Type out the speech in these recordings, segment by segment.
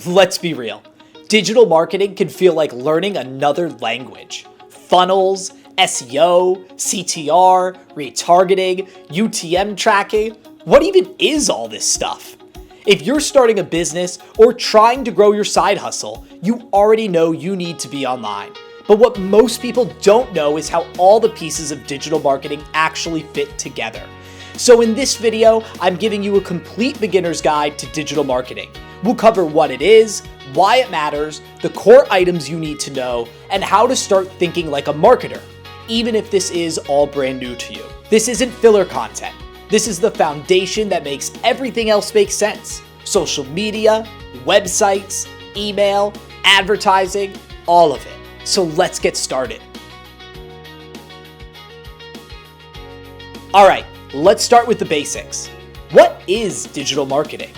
Let's be real. Digital marketing can feel like learning another language. Funnels, SEO, CTR, retargeting, UTM tracking. What even is all this stuff? If you're starting a business or trying to grow your side hustle, you already know you need to be online. But what most people don't know is how all the pieces of digital marketing actually fit together. So in this video, I'm giving you a complete beginner's guide to digital marketing. We'll cover what it is, why it matters, the core items you need to know, and how to start thinking like a marketer, even if this is all brand new to you. This isn't filler content. This is the foundation that makes everything else make sense. Social media, websites, email, advertising, all of it. So let's get started. All right, let's start with the basics. What is digital marketing?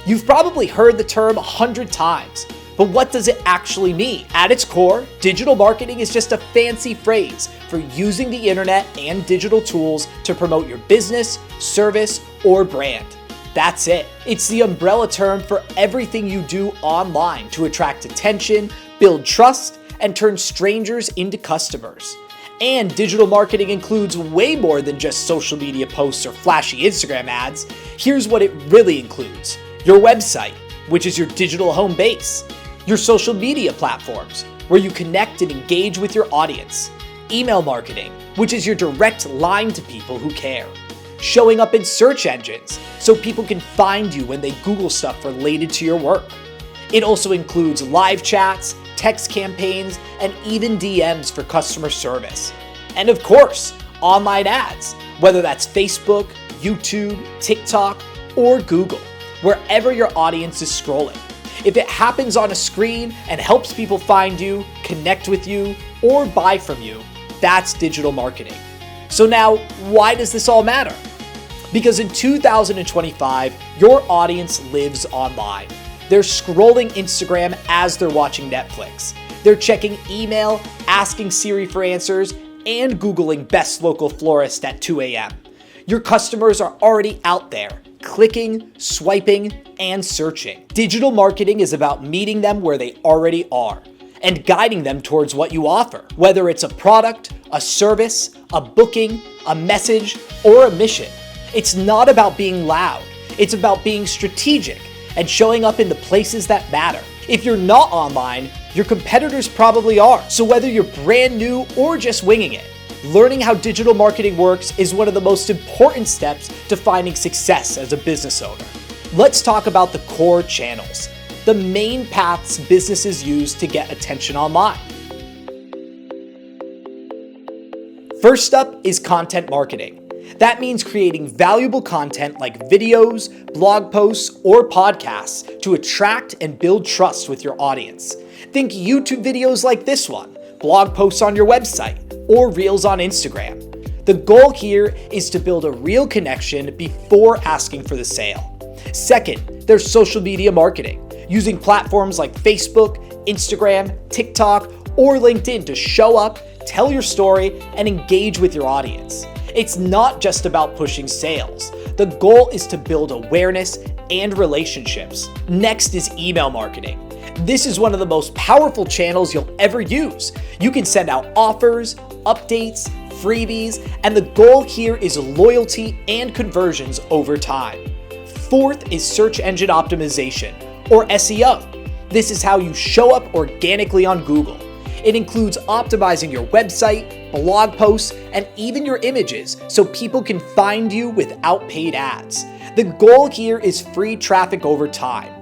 You've probably heard the term 100 times, but what does it actually mean? At its core, digital marketing is just a fancy phrase for using the internet and digital tools to promote your business, service, or brand. That's it. It's the umbrella term for everything you do online to attract attention, build trust, and turn strangers into customers. And digital marketing includes way more than just social media posts or flashy Instagram ads. Here's what it really includes. Your website, which is your digital home base. Your social media platforms, where you connect and engage with your audience. Email marketing, which is your direct line to people who care. Showing up in search engines, so people can find you when they Google stuff related to your work. It also includes live chats, text campaigns, and even DMs for customer service. And of course, online ads, whether that's Facebook, YouTube, TikTok, or Google, wherever your audience is scrolling. If it happens on a screen and helps people find you, connect with you, or buy from you, that's digital marketing. So now, why does this all matter? Because in 2025, your audience lives online. They're scrolling Instagram as they're watching Netflix. They're checking email, asking Siri for answers, and Googling best local florist at 2 a.m. Your customers are already out there, clicking, swiping, and searching. Digital marketing is about meeting them where they already are and guiding them towards what you offer, whether it's a product, a service, a booking, a message, or a mission. It's not about being loud. It's about being strategic and showing up in the places that matter. If you're not online, your competitors probably are. So whether you're brand new or just winging it, learning how digital marketing works is one of the most important steps to finding success as a business owner. Let's talk about the core channels, the main paths businesses use to get attention online. First up is content marketing. That means creating valuable content like videos, blog posts, or podcasts to attract and build trust with your audience. Think YouTube videos like this one, blog posts on your website, or reels on Instagram. The goal here is to build a real connection before asking for the sale. Second, there's social media marketing, using platforms like Facebook, Instagram, TikTok, or LinkedIn to show up, tell your story, and engage with your audience. It's not just about pushing sales. The goal is to build awareness and relationships. Next is email marketing. This is one of the most powerful channels you'll ever use. You can send out offers, updates, freebies, and the goal here is loyalty and conversions over time. Fourth is search engine optimization, or SEO. This is how you show up organically on Google. It includes optimizing your website, blog posts, and even your images so people can find you without paid ads. The goal here is free traffic over time.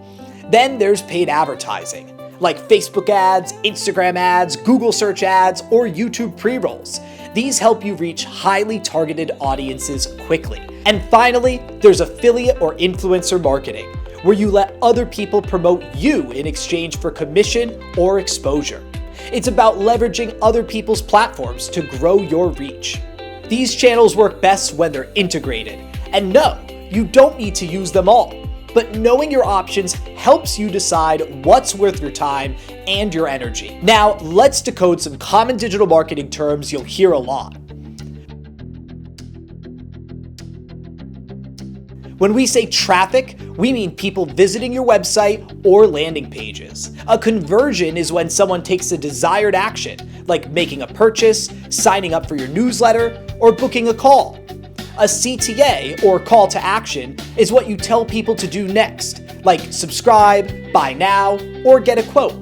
Then there's paid advertising, like Facebook ads, Instagram ads, Google search ads, or YouTube pre-rolls. These help you reach highly targeted audiences quickly. And finally, there's affiliate or influencer marketing, where you let other people promote you in exchange for commission or exposure. It's about leveraging other people's platforms to grow your reach. These channels work best when they're integrated. And no, you don't need to use them all. But knowing your options helps you decide what's worth your time and your energy. Now, let's decode some common digital marketing terms you'll hear a lot. When we say traffic, we mean people visiting your website or landing pages. A conversion is when someone takes a desired action, like making a purchase, signing up for your newsletter, or booking a call. A CTA, or call to action, is what you tell people to do next, like subscribe, buy now, or get a quote.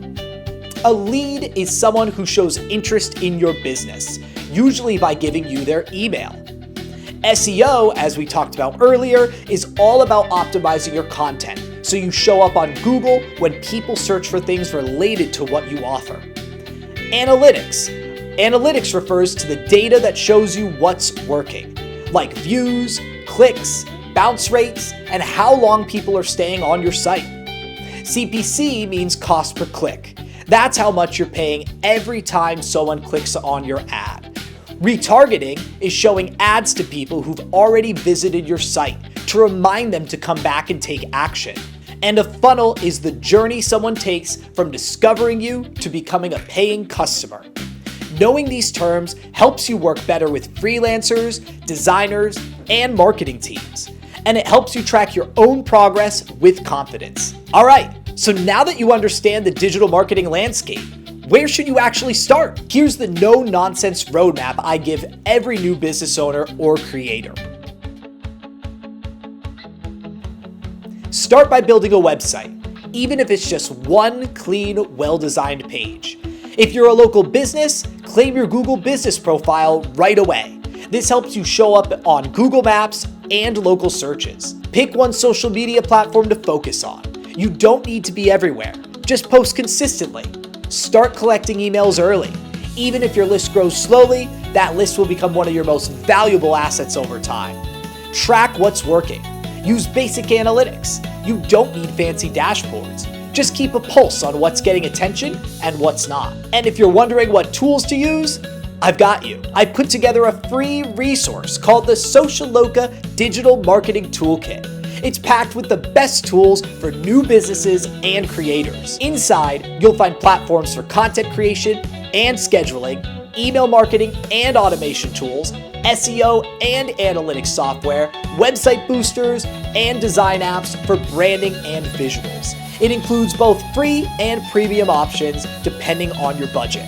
A lead is someone who shows interest in your business, usually by giving you their email. SEO, as we talked about earlier, is all about optimizing your content, so you show up on Google when people search for things related to what you offer. Analytics. Analytics refers to the data that shows you what's working, like views, clicks, bounce rates, and how long people are staying on your site. CPC means cost per click. That's how much you're paying every time someone clicks on your ad. Retargeting is showing ads to people who've already visited your site to remind them to come back and take action. And a funnel is the journey someone takes from discovering you to becoming a paying customer. Knowing these terms helps you work better with freelancers, designers, and marketing teams. And it helps you track your own progress with confidence. All right, so now that you understand the digital marketing landscape, where should you actually start? Here's the no-nonsense roadmap I give every new business owner or creator. Start by building a website, even if it's just one clean, well-designed page. If you're a local business, claim your Google business profile right away. This helps you show up on Google Maps and local searches. Pick one social media platform to focus on. You don't need to be everywhere. Just post consistently. Start collecting emails early. Even if your list grows slowly, that list will become one of your most valuable assets over time. Track what's working. Use basic analytics. You don't need fancy dashboards. Just keep a pulse on what's getting attention and what's not. And if you're wondering what tools to use, I've got you. I put together a free resource called the Socialocca Digital Marketing Toolkit. It's packed with the best tools for new businesses and creators. Inside, you'll find platforms for content creation and scheduling, email marketing and automation tools, SEO and analytics software, website boosters, and design apps for branding and visuals. It includes both free and premium options depending on your budget.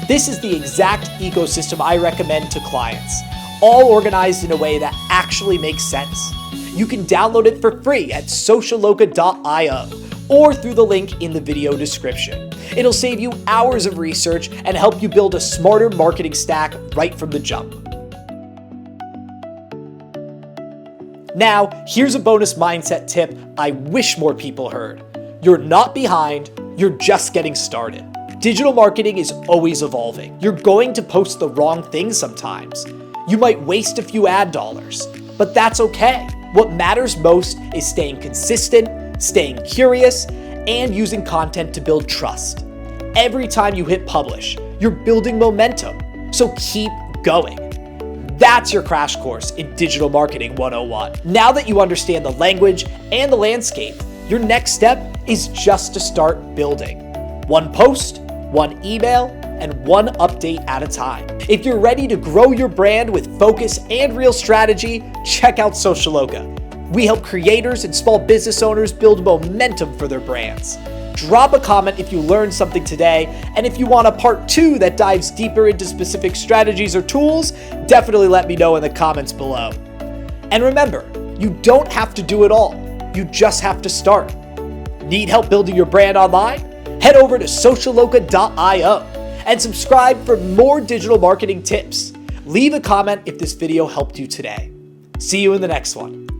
This is the exact ecosystem I recommend to clients, all organized in a way that actually makes sense. You can download it for free at socialocca.io or through the link in the video description. It'll save you hours of research and help you build a smarter marketing stack right from the jump. Now, here's a bonus mindset tip I wish more people heard. You're not behind, you're just getting started. Digital marketing is always evolving. You're going to post the wrong things sometimes. You might waste a few ad dollars, but that's okay. What matters most is staying consistent, staying curious, and using content to build trust. Every time you hit publish, you're building momentum, so keep going. That's your crash course in Digital Marketing 101. Now that you understand the language and the landscape, your next step is just to start building. One post, one email, and one update at a time. If you're ready to grow your brand with focus and real strategy, check out Socialocca. We help creators and small business owners build momentum for their brands. Drop a comment if you learned something today, and if you want a part 2 that dives deeper into specific strategies or tools, definitely let me know in the comments below. And remember, you don't have to do it all. You just have to start. Need help building your brand online? Head over to socialocca.io and subscribe for more digital marketing tips. Leave a comment if this video helped you today. See you in the next one.